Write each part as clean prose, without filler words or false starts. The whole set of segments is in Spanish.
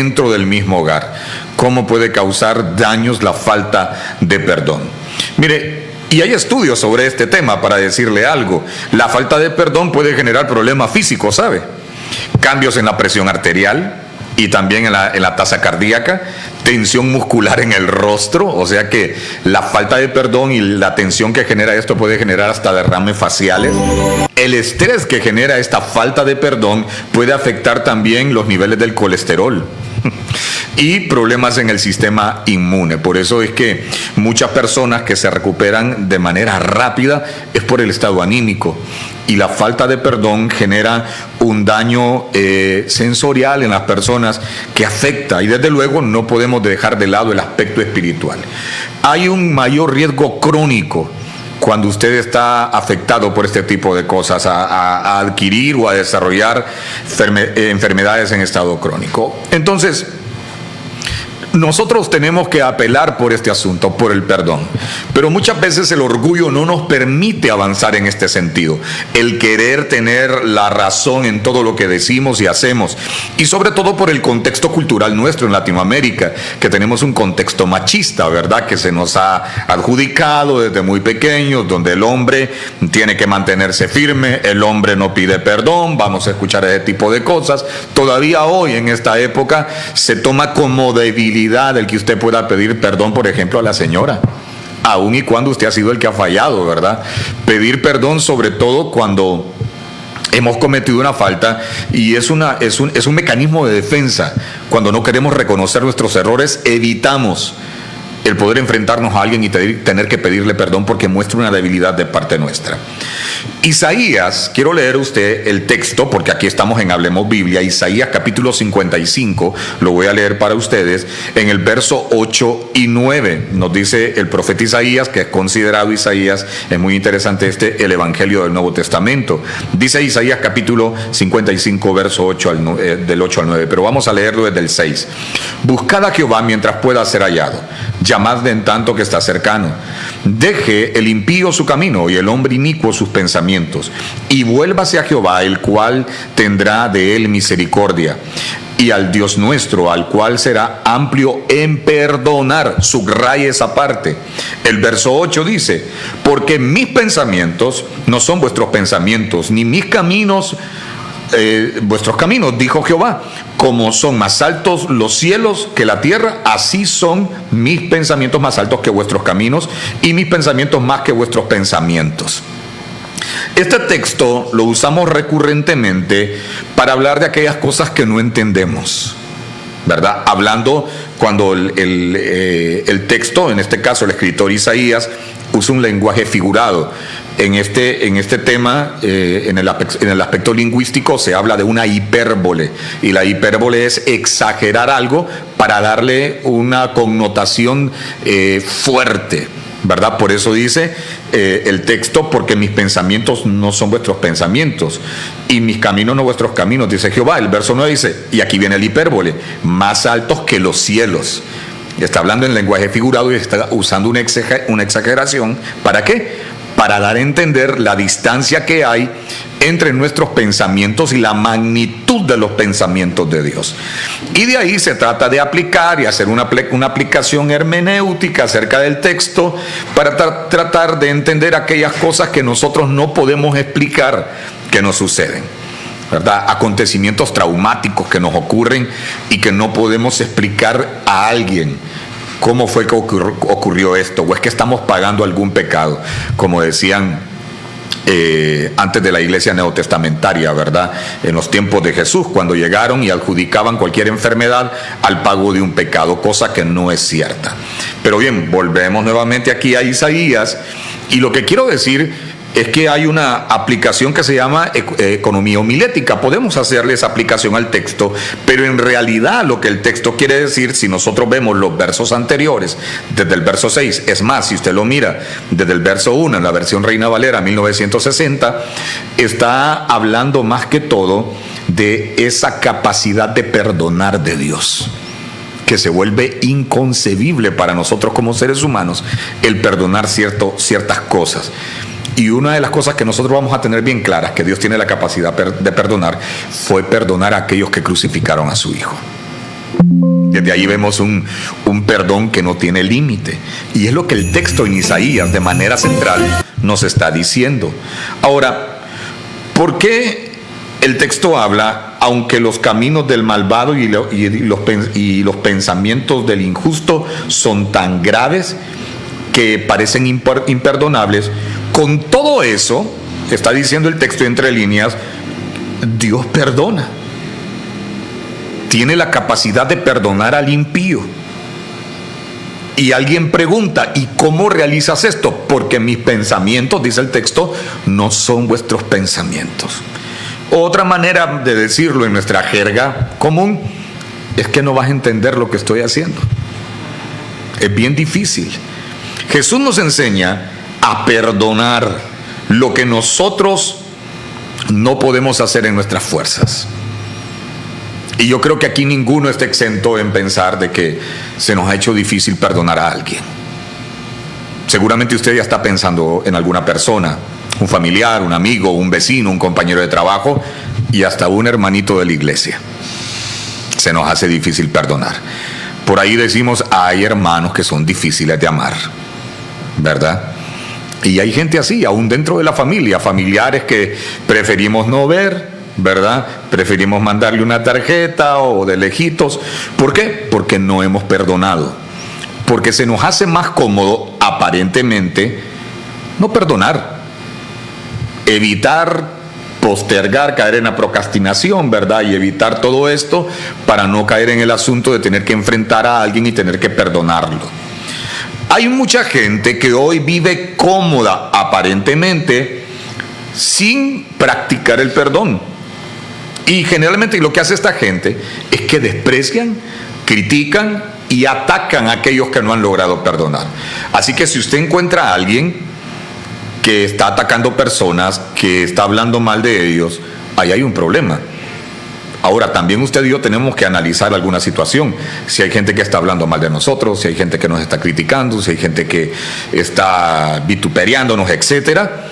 dentro del mismo hogar. ¿Cómo puede causar daños la falta de perdón? Mire, y hay estudios sobre este tema para decirle algo. La falta de perdón puede generar problemas físicos, ¿sabe? Cambios en la presión arterial y también en la tasa cardíaca, tensión muscular en el rostro, o sea que la falta de perdón y la tensión que genera esto puede generar hasta derrames faciales. El estrés que genera esta falta de perdón puede afectar también los niveles del colesterol y problemas en el sistema inmune. Por eso es que muchas personas que se recuperan de manera rápida es por el estado anímico, y la falta de perdón genera un daño sensorial en las personas que afecta, y desde luego no podemos dejar de lado el aspecto espiritual. Hay un mayor riesgo crónico cuando usted está afectado por este tipo de cosas, a adquirir o a desarrollar enfermedades en estado crónico. Entonces, nosotros tenemos que apelar por este asunto, por el perdón. Pero muchas veces el orgullo no nos permite avanzar en este sentido. El querer tener la razón en todo lo que decimos y hacemos. Y sobre todo por el contexto cultural nuestro en Latinoamérica, que tenemos un contexto machista, ¿verdad? Que se nos ha adjudicado desde muy pequeños, donde el hombre tiene que mantenerse firme, el hombre no pide perdón, vamos a escuchar ese tipo de cosas. Todavía hoy, en esta época, se toma como debilidad el que usted pueda pedir perdón, por ejemplo, a la señora, aun y cuando usted ha sido el que ha fallado, ¿verdad? Pedir perdón sobre todo cuando hemos cometido una falta, y es un mecanismo de defensa. Cuando no queremos reconocer nuestros errores, evitamos el poder enfrentarnos a alguien y tener que pedirle perdón porque muestra una debilidad de parte nuestra. Isaías, quiero leer usted el texto porque aquí estamos en Hablemos Biblia. Isaías capítulo 55, lo voy a leer para ustedes, en el verso 8 y 9. Nos dice el profeta Isaías, que es considerado Isaías, es muy interesante el evangelio del Nuevo Testamento. Dice Isaías capítulo 55, verso 8 del 8 al 9, pero vamos a leerlo desde el 6. Buscad a Jehová mientras pueda ser hallado, llamadle en tanto que está cercano. Deje el impío su camino y el hombre inicuo sus pensamientos, y vuélvase a Jehová, el cual tendrá de él misericordia, y al Dios nuestro, al cual será amplio en perdonar. Subraye esa parte. El verso 8 dice: porque mis pensamientos no son vuestros pensamientos, ni mis caminos vuestros caminos, dijo Jehová. Como son más altos los cielos que la tierra, así son mis pensamientos más altos que vuestros caminos, y mis pensamientos más que vuestros pensamientos. Este texto lo usamos recurrentemente para hablar de aquellas cosas que no entendemos, ¿verdad? Hablando cuando el texto, en este caso el escritor Isaías, usa un lenguaje figurado. En este tema, en el aspecto lingüístico, se habla de una hipérbole, y la hipérbole es exagerar algo para darle una connotación fuerte, ¿verdad? Por eso dice el texto: porque mis pensamientos no son vuestros pensamientos, y mis caminos no vuestros caminos, dice Jehová. El verso 9 dice, y aquí viene el hipérbole, más altos que los cielos. Está hablando en lenguaje figurado y está usando una exageración. ¿Para qué? Para dar a entender la distancia que hay entre nuestros pensamientos y la magnitud de los pensamientos de Dios. Y de ahí se trata de aplicar y hacer una aplicación hermenéutica acerca del texto para tratar de entender aquellas cosas que nosotros no podemos explicar que nos suceden, ¿verdad? Acontecimientos traumáticos que nos ocurren y que no podemos explicar a alguien cómo fue que ocurrió esto, o es que estamos pagando algún pecado, como decían antes de la iglesia neotestamentaria, ¿verdad? En los tiempos de Jesús, cuando llegaron y adjudicaban cualquier enfermedad al pago de un pecado, cosa que no es cierta. Pero bien, volvemos nuevamente aquí a Isaías, y lo que quiero decir es que hay una aplicación que se llama economía homilética. Podemos hacerle esa aplicación al texto, pero en realidad lo que el texto quiere decir, si nosotros vemos los versos anteriores, desde el verso 6, es más, si usted lo mira desde el verso 1, en la versión Reina Valera 1960, está hablando más que todo de esa capacidad de perdonar de Dios, que se vuelve inconcebible para nosotros como seres humanos el perdonar ciertas cosas. Y una de las cosas que nosotros vamos a tener bien claras, que Dios tiene la capacidad de perdonar, fue perdonar a aquellos que crucificaron a su Hijo. Desde ahí vemos un perdón que no tiene límite. Y es lo que el texto en Isaías de manera central nos está diciendo. Ahora, ¿por qué el texto habla, aunque los caminos del malvado y los pensamientos del injusto son tan graves que parecen imperdonables? Con todo eso, está diciendo el texto entre líneas, Dios perdona. Tiene la capacidad de perdonar al impío. Y alguien pregunta, ¿y cómo realizas esto? Porque mis pensamientos, dice el texto, no son vuestros pensamientos. Otra manera de decirlo en nuestra jerga común es que no vas a entender lo que estoy haciendo. Es bien difícil. Jesús nos enseña a perdonar lo que nosotros no podemos hacer en nuestras fuerzas. Y yo creo que aquí ninguno está exento en pensar de que se nos ha hecho difícil perdonar a alguien. Seguramente usted ya está pensando en alguna persona, un familiar, un amigo, un vecino, un compañero de trabajo y hasta un hermanito de la iglesia. Se nos hace difícil perdonar. Por ahí decimos, hay hermanos que son difíciles de amar, ¿verdad? Y hay gente así, aún dentro de la familia, familiares que preferimos no ver, ¿verdad? Preferimos mandarle una tarjeta o de lejitos. ¿Por qué? Porque no hemos perdonado. Porque se nos hace más cómodo, aparentemente, no perdonar. Evitar, postergar, caer en la procrastinación, ¿verdad? Y evitar todo esto para no caer en el asunto de tener que enfrentar a alguien y tener que perdonarlo. Hay mucha gente que hoy vive cómoda, aparentemente, sin practicar el perdón. Y generalmente lo que hace esta gente es que desprecian, critican y atacan a aquellos que no han logrado perdonar. Así que si usted encuentra a alguien que está atacando personas, que está hablando mal de ellos, ahí hay un problema. Ahora, también usted y yo tenemos que analizar alguna situación. Si hay gente que está hablando mal de nosotros, si hay gente que nos está criticando, si hay gente que está vituperiándonos, etcétera.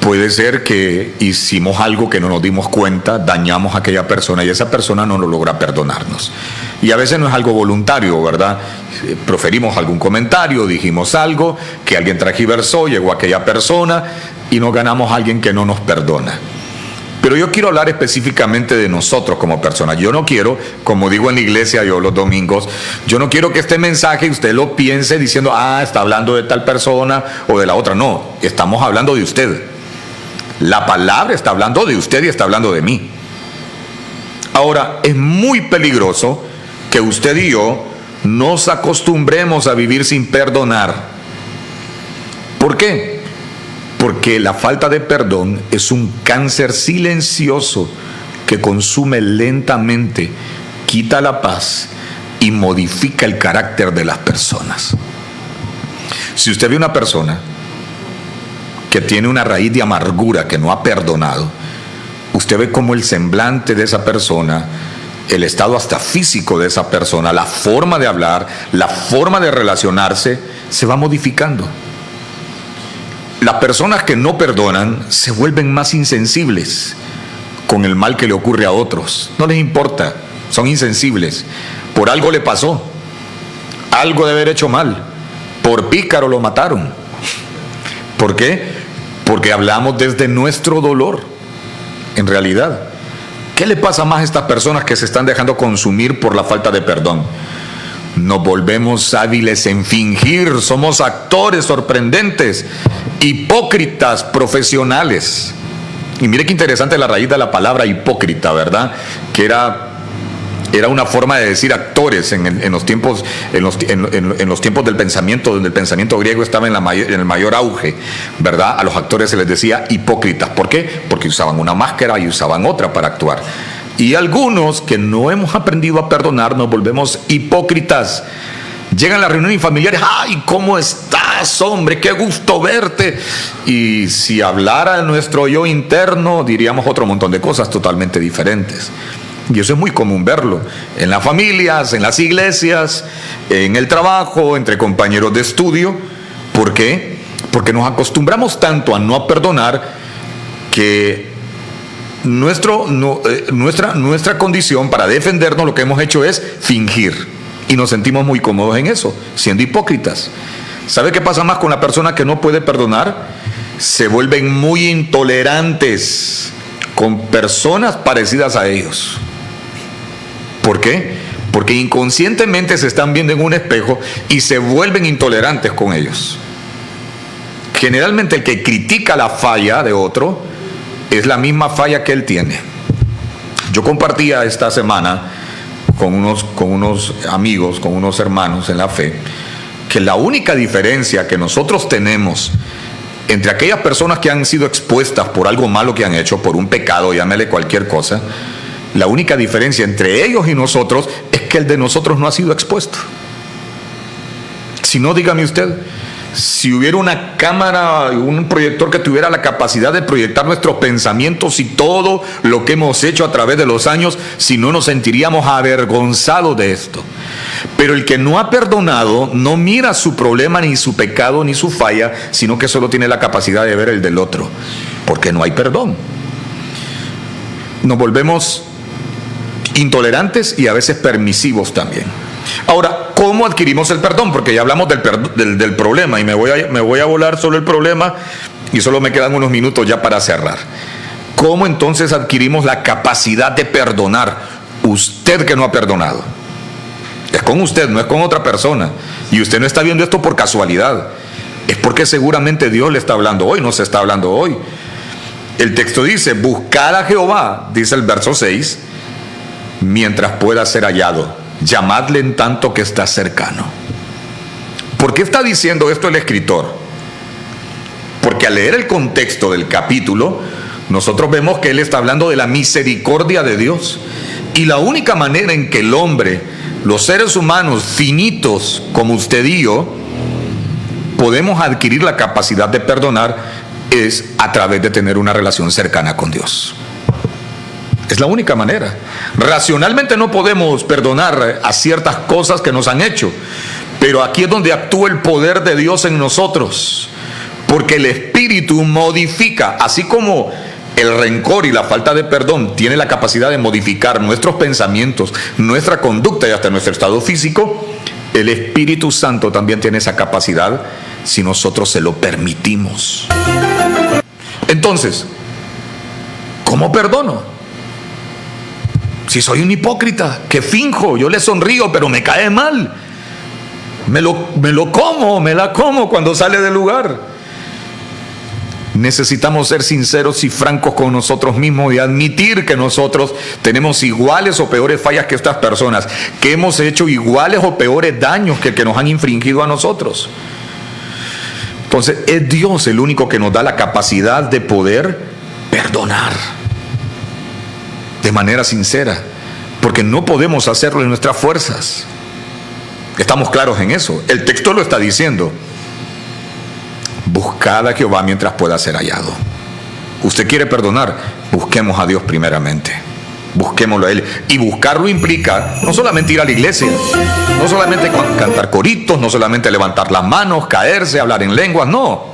Puede ser que hicimos algo que no nos dimos cuenta, dañamos a aquella persona y esa persona no lo logra perdonarnos. Y a veces no es algo voluntario, ¿verdad? Proferimos algún comentario, dijimos algo, que alguien tragiversó, llegó aquella persona y nos ganamos a alguien que no nos perdona. Pero yo quiero hablar específicamente de nosotros como personas. Yo no quiero, como digo en la iglesia yo los domingos, yo no quiero que este mensaje usted lo piense diciendo, está hablando de tal persona o de la otra. No, estamos hablando de usted. La palabra está hablando de usted y está hablando de mí. Ahora, es muy peligroso que usted y yo nos acostumbremos a vivir sin perdonar. ¿Por qué? Porque la falta de perdón es un cáncer silencioso que consume lentamente, quita la paz y modifica el carácter de las personas. Si usted ve una persona que tiene una raíz de amargura, que no ha perdonado, usted ve cómo el semblante de esa persona, el estado hasta físico de esa persona, la forma de hablar, la forma de relacionarse, se va modificando. Las personas que no perdonan se vuelven más insensibles con el mal que le ocurre a otros. No les importa, son insensibles. Por algo le pasó, algo de haber hecho mal, por pícaro lo mataron. ¿Por qué? Porque hablamos desde nuestro dolor, en realidad. ¿Qué le pasa más a estas personas que se están dejando consumir por la falta de perdón? Nos volvemos hábiles en fingir, somos actores sorprendentes, hipócritas profesionales. Y mire qué interesante la raíz de la palabra hipócrita, ¿verdad? Que era una forma de decir actores en los tiempos del pensamiento, donde el pensamiento griego estaba en el mayor auge, ¿verdad? A los actores se les decía hipócritas. ¿Por qué? Porque usaban una máscara y usaban otra para actuar. Y algunos que no hemos aprendido a perdonar nos volvemos hipócritas. Llegan a las reuniones familiares, ¡ay, cómo estás, hombre! ¡Qué gusto verte! Y si hablara nuestro yo interno, diríamos otro montón de cosas totalmente diferentes. Y eso es muy común verlo en las familias, en las iglesias, en el trabajo, entre compañeros de estudio. ¿Por qué? Porque nos acostumbramos tanto a no perdonar que nuestra condición para defendernos, lo que hemos hecho es fingir. Y nos sentimos muy cómodos en eso, siendo hipócritas. ¿Sabe qué pasa más con la persona que no puede perdonar? Se vuelven muy intolerantes con personas parecidas a ellos. ¿Por qué? Porque inconscientemente se están viendo en un espejo y se vuelven intolerantes con ellos. Generalmente el que critica la falla de otro es la misma falla que él tiene. Yo compartía esta semana con unos amigos, con unos hermanos en la fe, que la única diferencia que nosotros tenemos entre aquellas personas que han sido expuestas por algo malo que han hecho, por un pecado, llámele cualquier cosa, la única diferencia entre ellos y nosotros es que el de nosotros no ha sido expuesto. Si no, dígame usted, si hubiera una cámara, un proyector que tuviera la capacidad de proyectar nuestros pensamientos y todo lo que hemos hecho a través de los años, si no nos sentiríamos avergonzados de esto. Pero el que no ha perdonado no mira su problema, ni su pecado, ni su falla, sino que solo tiene la capacidad de ver el del otro, porque no hay perdón. Nos volvemos intolerantes y a veces permisivos también. Ahora, ¿cómo adquirimos el perdón? Porque ya hablamos del problema y me voy a volar solo el problema y solo me quedan unos minutos ya para cerrar. ¿Cómo entonces adquirimos la capacidad de perdonar? Usted que no ha perdonado. Es con usted, no es con otra persona. Y usted no está viendo esto por casualidad. Es porque seguramente Dios le está hablando hoy, no se está hablando hoy. El texto dice, buscad a Jehová, dice el verso 6, mientras pueda ser hallado. Llamadle en tanto que está cercano. ¿Por qué está diciendo esto el escritor? Porque al leer el contexto del capítulo, nosotros vemos que él está hablando de la misericordia de Dios. Y la única manera en que el hombre, los seres humanos finitos como usted y yo, podemos adquirir la capacidad de perdonar es a través de tener una relación cercana con Dios. Es la única manera. Racionalmente no podemos perdonar a ciertas cosas que nos han hecho, pero aquí es donde actúa el poder de Dios en nosotros, porque el Espíritu modifica, así como el rencor y la falta de perdón tiene la capacidad de modificar nuestros pensamientos, nuestra conducta y hasta nuestro estado físico. El Espíritu Santo también tiene esa capacidad si nosotros se lo permitimos. Entonces, ¿cómo perdono? Si soy un hipócrita, que finjo, yo le sonrío, pero me cae mal. Me la como cuando sale del lugar. Necesitamos ser sinceros y francos con nosotros mismos y admitir que nosotros tenemos iguales o peores fallas que estas personas, que hemos hecho iguales o peores daños que el que nos han infringido a nosotros. Entonces, es Dios el único que nos da la capacidad de poder perdonar de manera sincera, porque no podemos hacerlo en nuestras fuerzas. Estamos claros en eso. El texto lo está diciendo. Buscad a Jehová mientras pueda ser hallado. Usted quiere perdonar, busquemos a Dios primeramente. Busquémoslo a Él. Y buscarlo implica no solamente ir a la iglesia, no solamente cantar coritos, no solamente levantar las manos, caerse, hablar en lenguas, no.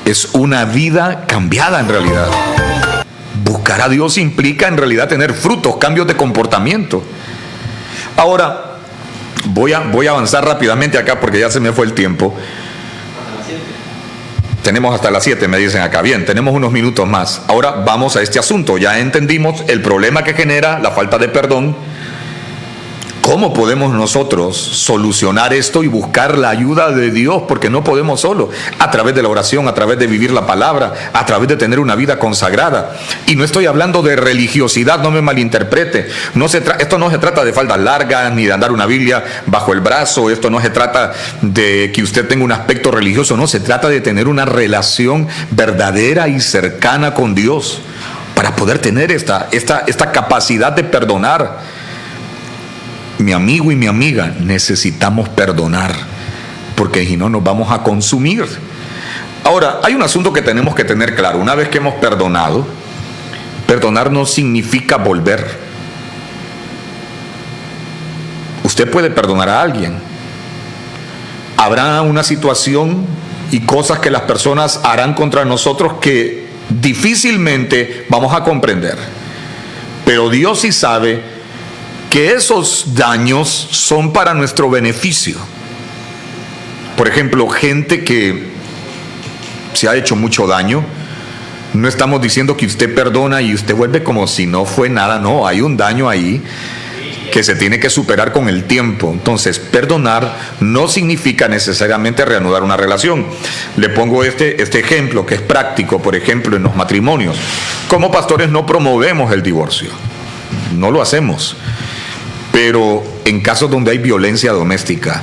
Es una vida cambiada en realidad. Buscar a Dios implica en realidad tener frutos, cambios de comportamiento. Ahora, voy a avanzar rápidamente acá porque ya se me fue el tiempo. Tenemos hasta las 7, me dicen acá. Bien, tenemos unos minutos más. Ahora vamos a este asunto. Ya entendimos el problema que genera la falta de perdón. ¿Cómo podemos nosotros solucionar esto y buscar la ayuda de Dios? Porque no podemos solo. A través de la oración, a través de vivir la palabra, a través de tener una vida consagrada. Y no estoy hablando de religiosidad, no me malinterprete. Esto no se trata de faldas largas, ni de andar una Biblia bajo el brazo. Esto no se trata de que usted tenga un aspecto religioso. No, se trata de tener una relación verdadera y cercana con Dios para poder tener esta capacidad de perdonar. Mi amigo y mi amiga, necesitamos perdonar, porque si no nos vamos a consumir. Ahora, hay un asunto que tenemos que tener claro. Una vez que hemos perdonado, perdonar no significa volver. Usted puede perdonar a alguien. Habrá una situación y cosas que las personas harán contra nosotros que difícilmente vamos a comprender. Pero Dios sí sabe que esos daños son para nuestro beneficio. Por ejemplo, gente que se ha hecho mucho daño, no estamos diciendo que usted perdona y usted vuelve como si no fue nada, no, hay un daño ahí que se tiene que superar con el tiempo. Entonces, perdonar no significa necesariamente reanudar una relación. Le pongo este ejemplo que es práctico, por ejemplo, en los matrimonios. Como pastores no promovemos el divorcio, no lo hacemos, pero en casos donde hay violencia doméstica,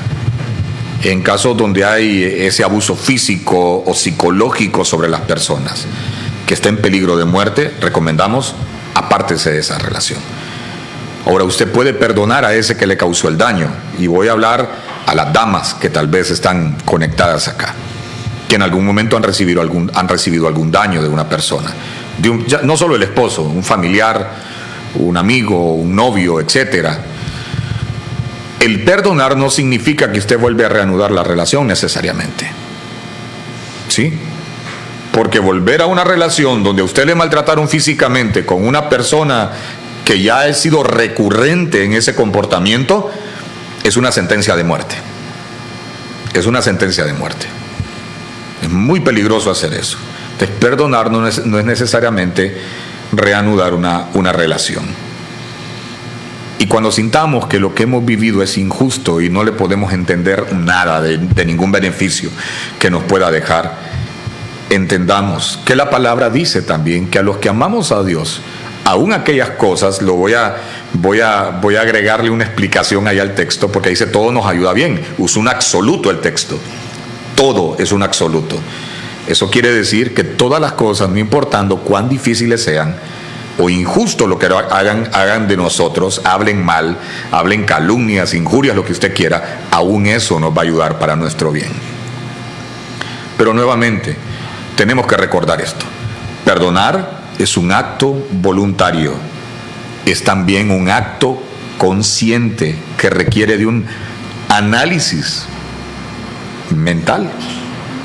en casos donde hay ese abuso físico o psicológico sobre las personas que está en peligro de muerte, recomendamos apártese de esa relación. Ahora, usted puede perdonar a ese que le causó el daño, y voy a hablar a las damas que tal vez están conectadas acá, que en algún momento han recibido algún daño de una persona, no solo el esposo, un familiar, un amigo, un novio, etcétera. El perdonar no significa que usted vuelve a reanudar la relación necesariamente, ¿sí? Porque volver a una relación donde a usted le maltrataron físicamente con una persona que ya ha sido recurrente en ese comportamiento es una sentencia de muerte. Es una sentencia de muerte. Es muy peligroso hacer eso. Entonces, perdonar no es necesariamente reanudar una relación. Y cuando sintamos que lo que hemos vivido es injusto y no le podemos entender nada de ningún beneficio que nos pueda dejar, entendamos que la palabra dice también que a los que amamos a Dios, aún aquellas cosas, voy a agregarle una explicación ahí al texto, porque dice todo nos ayuda bien. Usa un absoluto el texto. Todo es un absoluto. Eso quiere decir que todas las cosas, no importando cuán difíciles sean, o injusto lo que hagan de nosotros, hablen mal, hablen calumnias, injurias, lo que usted quiera, aún eso nos va a ayudar para nuestro bien. Pero nuevamente, tenemos que recordar esto. Perdonar es un acto voluntario, es también un acto consciente que requiere de un análisis mental,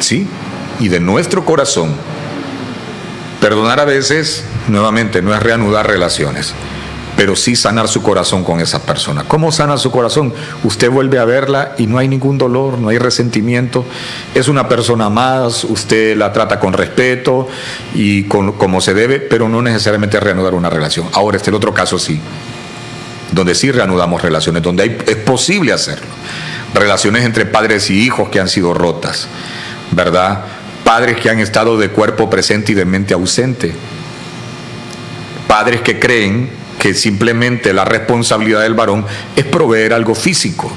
¿sí? Y de nuestro corazón. Perdonar a veces, nuevamente, no es reanudar relaciones, pero sí sanar su corazón con esa persona. ¿Cómo sana su corazón? Usted vuelve a verla y no hay ningún dolor, no hay resentimiento. Es una persona más, usted la trata con respeto y como se debe, pero no necesariamente reanudar una relación. Ahora, el otro caso sí, donde sí reanudamos relaciones, donde es posible hacerlo. Relaciones entre padres y hijos que han sido rotas, ¿verdad? Padres que han estado de cuerpo presente y de mente ausente. Padres que creen que simplemente la responsabilidad del varón es proveer algo físico.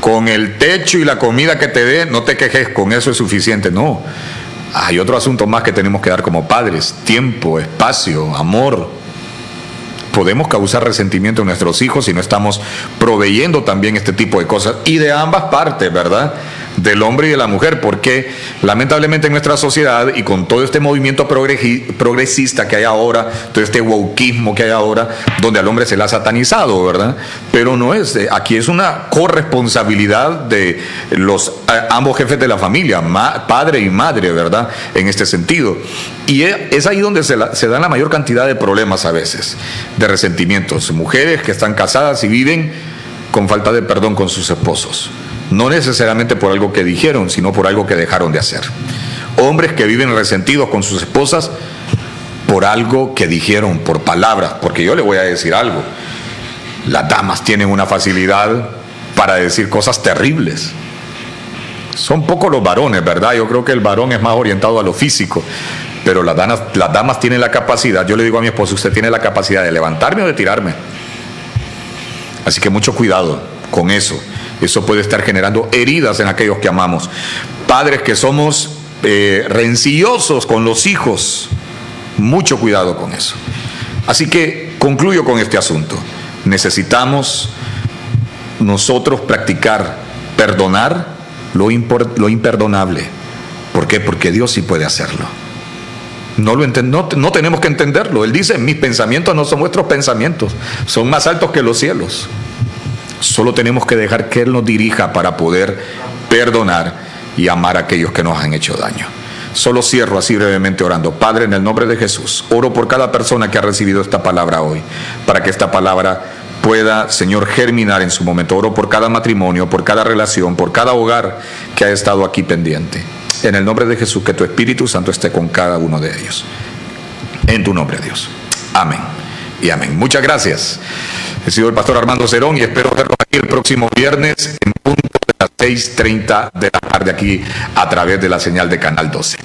Con el techo y la comida que te dé, no te quejes, con eso es suficiente. No, hay otro asunto más que tenemos que dar como padres: tiempo, espacio, amor. Podemos causar resentimiento en nuestros hijos si no estamos proveyendo también este tipo de cosas, y de ambas partes, ¿verdad? Del hombre y de la mujer, porque lamentablemente en nuestra sociedad y con todo este movimiento progresista que hay ahora, todo este wokismo que hay ahora, donde al hombre se le ha satanizado, ¿verdad? Pero no es, aquí es una corresponsabilidad de ambos jefes de la familia, padre y madre, ¿verdad? En este sentido. Y es ahí donde se dan la mayor cantidad de problemas a veces, de resentimientos. Mujeres que están casadas y viven con falta de perdón con sus esposos. No necesariamente por algo que dijeron, sino por algo que dejaron de hacer. Hombres que viven resentidos con sus esposas por algo que dijeron, por palabras. Porque yo le voy a decir algo: las damas tienen una facilidad para decir cosas terribles. Son pocos los varones, ¿verdad? Yo creo que el varón es más orientado a lo físico. Pero las damas tienen la capacidad. Yo le digo a mi esposo: usted tiene la capacidad de levantarme o de tirarme. Así que mucho cuidado con eso. Eso puede estar generando heridas en aquellos que amamos. Padres que somos rencillosos con los hijos, mucho cuidado con eso. Así que concluyo con este asunto. Necesitamos nosotros practicar, perdonar lo imperdonable. ¿Por qué? Porque Dios sí puede hacerlo. No tenemos que entenderlo. Él dice: mis pensamientos no son vuestros pensamientos, son más altos que los cielos. Solo tenemos que dejar que Él nos dirija para poder perdonar y amar a aquellos que nos han hecho daño. Solo cierro así brevemente orando. Padre, en el nombre de Jesús, oro por cada persona que ha recibido esta palabra hoy, para que esta palabra pueda, Señor, germinar en su momento. Oro por cada matrimonio, por cada relación, por cada hogar que ha estado aquí pendiente. En el nombre de Jesús, que tu Espíritu Santo esté con cada uno de ellos. En tu nombre, Dios. Amén y amén. Muchas gracias. He sido el pastor Armando Cerón y espero verlos aquí el próximo viernes en punto de las 6:30 de la tarde aquí a través de la señal de Canal 12.